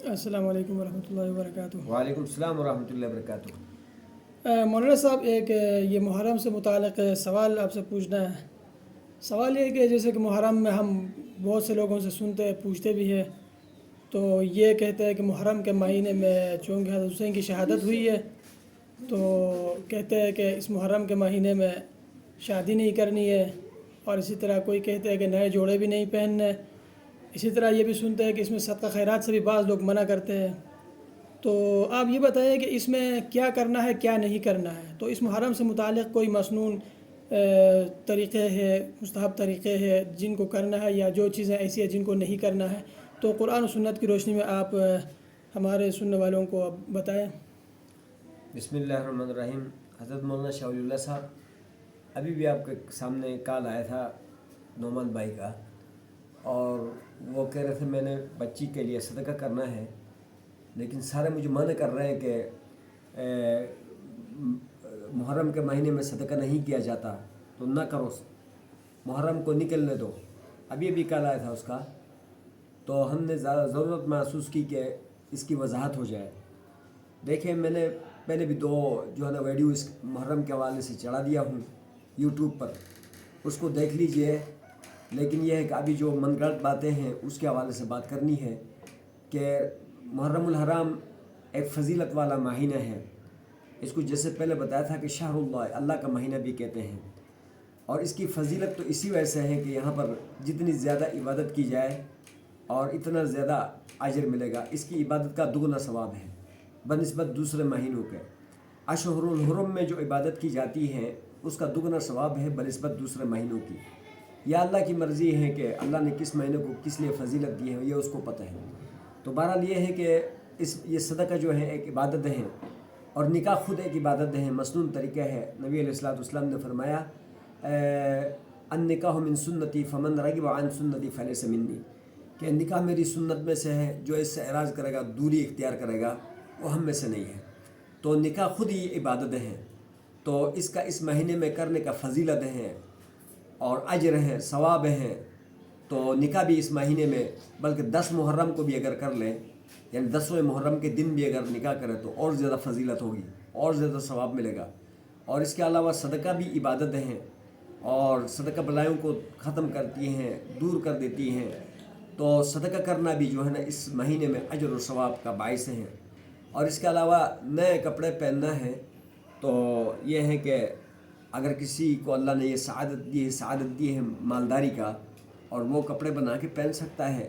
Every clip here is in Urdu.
السلام علیکم ورحمۃ اللہ وبرکاتہ۔ وعلیکم السلام ورحمۃ اللہ وبرکاتہ۔ مولانا صاحب، ایک یہ محرم سے متعلق سوال آپ سے پوچھنا ہے۔ سوال یہ ہے کہ جیسے کہ محرم میں ہم بہت سے لوگوں سے سنتے ہیں، پوچھتے بھی ہیں، تو یہ کہتے ہیں کہ محرم کے مہینے میں چونکہ حضرت حسین کی شہادت ہوئی ہے تو کہتے ہیں کہ اس محرم کے مہینے میں شادی نہیں کرنی ہے، اور اسی طرح کوئی کہتے ہیں کہ نئے جوڑے بھی نہیں پہننے۔ اسی طرح یہ بھی سنتے ہیں کہ اس میں صدقہ خیرات سے بھی بعض لوگ منع کرتے ہیں۔ تو آپ یہ بتائیں کہ اس میں کیا کرنا ہے کیا نہیں کرنا ہے؟ تو اس محرم سے متعلق کوئی مسنون طریقے ہے، مستحب طریقے ہے جن کو کرنا ہے، یا جو چیزیں ایسی ہیں جن کو نہیں کرنا ہے؟ تو قرآن و سنت کی روشنی میں آپ ہمارے سننے والوں کو بتائیں۔ بسم اللہ الرحمن الرحیم۔ حضرت مولانا شاہ ولی اللہ صاحب، ابھی بھی آپ کے سامنے کال آیا تھا نعمان بھائی کا، اور وہ کہہ رہے تھے میں نے بچی کے لیے صدقہ کرنا ہے، لیکن سارے مجھے منع کر رہے ہیں کہ محرم کے مہینے میں صدقہ نہیں کیا جاتا، تو نہ کرو، محرم کو نکلنے دو۔ ابھی کال آیا تھا اس کا، تو ہم نے زیادہ ضرورت محسوس کی کہ اس کی وضاحت ہو جائے۔ دیکھیں، میں نے پہلے بھی 2 جو ہے نا ویڈیو اس محرم کے حوالے سے چڑھا دیا ہوں یوٹیوب پر، اس کو دیکھ لیجئے۔ لیکن یہ ہے کہ ابھی جو من گھڑت باتیں ہیں اس کے حوالے سے بات کرنی ہے کہ محرم الحرام ایک فضیلت والا مہینہ ہے۔ اس کو جیسے پہلے بتایا تھا کہ شہر اللہ، اللہ کا مہینہ بھی کہتے ہیں، اور اس کی فضیلت تو اسی وجہ سے ہے کہ یہاں پر جتنی زیادہ عبادت کی جائے اور اتنا زیادہ اجر ملے گا۔ اس کی عبادت کا دگنا ثواب ہے بنسبت دوسرے مہینوں کے۔ اشہر الحرم میں جو عبادت کی جاتی ہے اس کا دگنا ثواب ہے بنسبت دوسرے مہینوں کی۔ یا اللہ کی مرضی ہے کہ اللہ نے کس مہینے کو کس لیے فضیلت دی ہے، یہ اس کو پتہ ہے۔ تو بہرحال یہ ہے کہ یہ صدقہ جو ہے ایک عبادت ہے، اور نکاح خود ایک عبادت ہے، مسنون طریقہ ہے۔ نبی علیہ الصلوۃ والسلام نے فرمایا النکاح من سنتی فمن رغب عن سنتی فلیس منی، کہ نکاح میری سنت میں سے ہے، جو اس سے اعراض کرے گا، دوری اختیار کرے گا، وہ ہم میں سے نہیں ہے۔ تو نکاح خود ہی عبادت ہے، تو اس کا اس مہینے میں کرنے کا فضیلت ہے اور اجر ہے، ثواب ہے۔ تو نکاح بھی اس مہینے میں، بلکہ 10 محرم کو بھی اگر کر لیں، یعنی 10ویں محرم کے دن بھی اگر نکاح کرے تو اور زیادہ فضیلت ہوگی، اور زیادہ ثواب ملے گا۔ اور اس کے علاوہ صدقہ بھی عبادت ہیں، اور صدقہ بلائیوں کو ختم کرتی ہیں، دور کر دیتی ہیں۔ تو صدقہ کرنا بھی جو ہے نا اس مہینے میں اجر و ثواب کا باعث ہے۔ اور اس کے علاوہ نئے کپڑے پہننا ہے، تو یہ ہے کہ اگر کسی کو اللہ نے یہ سعادت دی ہے مالداری کا، اور وہ کپڑے بنا کے پہن سکتا ہے،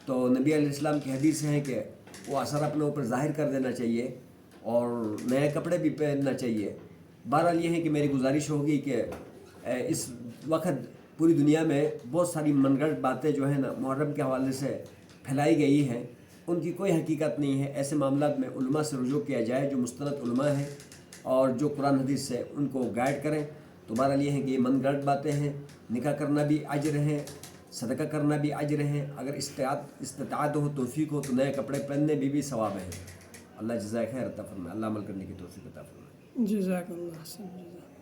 تو نبی علیہ السلام کی حدیث ہے کہ وہ اثر اپنے اوپر ظاہر کر دینا چاہیے اور نئے کپڑے بھی پہننا چاہیے۔ بہرحال یہ ہے کہ میری گزارش ہوگی کہ اس وقت پوری دنیا میں بہت ساری من گھڑت باتیں جو ہیں نا محرم کے حوالے سے پھیلائی گئی ہیں، ان کی کوئی حقیقت نہیں ہے۔ ایسے معاملات میں علماء سے رجوع کیا جائے، جو مستند علماء ہیں اور جو قرآن حدیث سے ان کو گائیڈ کریں۔ تو بہرحال یہ ہے کہ یہ من گھڑت باتیں ہیں۔ نکاح کرنا بھی اجر ہے، صدقہ کرنا بھی اجر ہے، اگر استطاعت ہو، توفیق ہو، تو نئے کپڑے پہننے بھی ثواب ہے۔ اللہ جزائے خیر عطا فرمائے، اللہ عمل کرنے کی توفیق عطا فرمائے۔ جزاک اللہ خیر۔